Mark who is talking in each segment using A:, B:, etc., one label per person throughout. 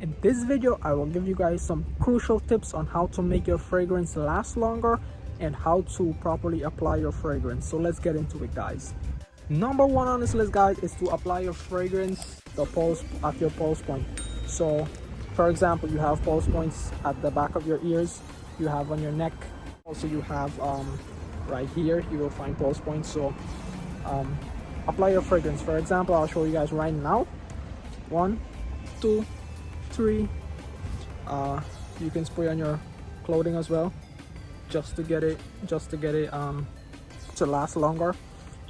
A: In this video, I will give you guys some crucial tips on how to make your fragrance last longer and how to properly apply your fragrance. So let's get into it, guys. Number one on this list, guys, is to apply your fragrance at your pulse point. So for example, you have pulse points at the back of your ears, you have on your neck, also you have right here you will find pulse points. So apply your fragrance. For example, I'll show you guys right now. 1, 2, 3. You can spray on your clothing as well, just to get it to last longer.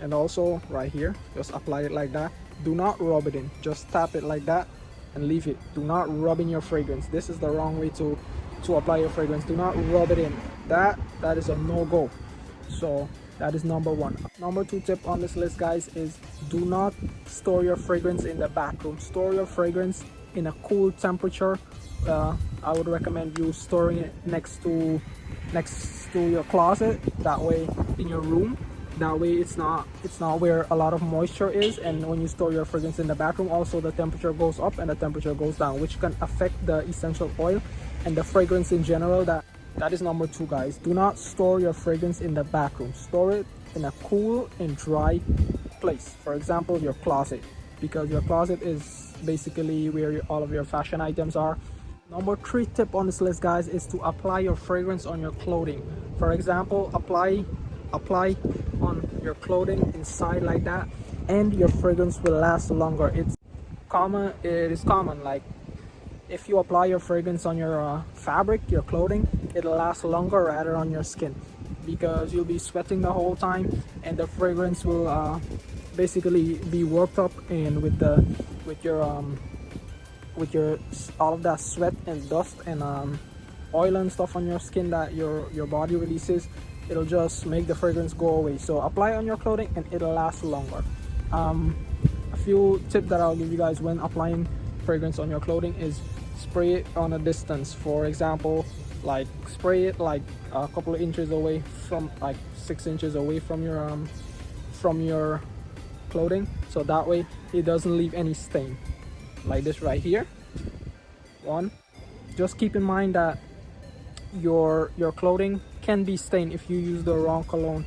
A: And also right here, just apply it like that. Do not rub it in, just tap it like that and leave it. Do not rub in your fragrance. This is the wrong way to apply your fragrance. Do not rub it in. That is a no-go. So that is number one. Number two tip on this list, guys, is do not store your fragrance in the back room. Store your fragrance in a cool temperature. I would recommend you storing it next to your closet, that way in your room. That way it's not where a lot of moisture is, and when you store your fragrance in the bathroom, also the temperature goes up and the temperature goes down, which can affect the essential oil and the fragrance in general. That is number two, guys. Do not store your fragrance in the bathroom. Store it in a cool and dry place. For example, your closet, because your closet is basically where all of your fashion items are. Number three tip on this list, guys, is to apply your fragrance on your clothing. For example, apply on your clothing inside like that, and your fragrance will last longer. It is common, like if you apply your fragrance on your fabric, your clothing, it'll last longer rather on your skin, because you'll be sweating the whole time and the fragrance will basically be worked up, and with your all of that sweat and dust and oil and stuff on your skin that your body releases, it'll just make the fragrance go away. So apply on your clothing and it'll last longer. A few tips that I'll give you guys when applying fragrance on your clothing is spray it on a distance. For example, like spray it like a couple of inches away, from like 6 inches away from your clothing, so that way it doesn't leave any stain, like this right here. One, just keep in mind that your clothing can be stained if you use the wrong cologne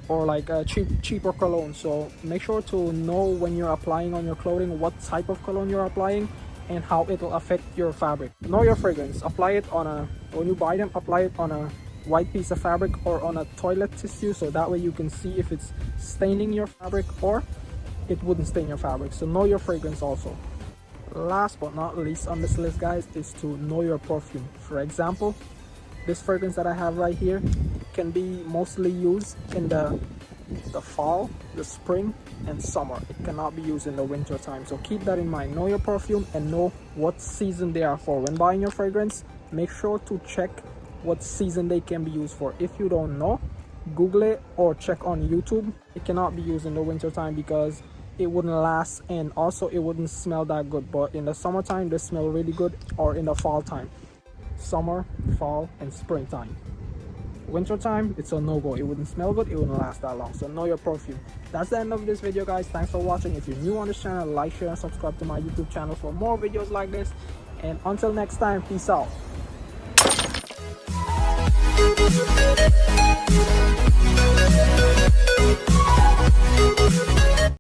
A: or like a cheaper cologne. So make sure to know when you're applying on your clothing what type of cologne you're applying and how it'll affect your fabric. Know your fragrance. Apply it when you buy them, apply it on a white piece of fabric or on a toilet tissue, so that way you can see if it's staining your fabric or it wouldn't stain your fabric. So know your fragrance also. Last but not least on this list, guys, is to know your perfume. For example, this fragrance that I have right here can be mostly used in the fall, the spring and summer. It cannot be used in the winter time, so keep that in mind. Know your perfume and know what season they are for. When buying your fragrance, make sure to check what season they can be used for. If you don't know, Google it or check on YouTube. It cannot be used in the winter time because it wouldn't last, and also it wouldn't smell that good. But in the summertime they smell really good, or in the fall time. Summer, fall and springtime. Winter time, it's a no-go. It wouldn't smell good, it wouldn't last that long. So know your perfume. That's the end of this video, guys. Thanks for watching. If you're new on this channel, like, share and subscribe to my YouTube channel for more videos like this. And until next time, peace out.
B: We'll be right back.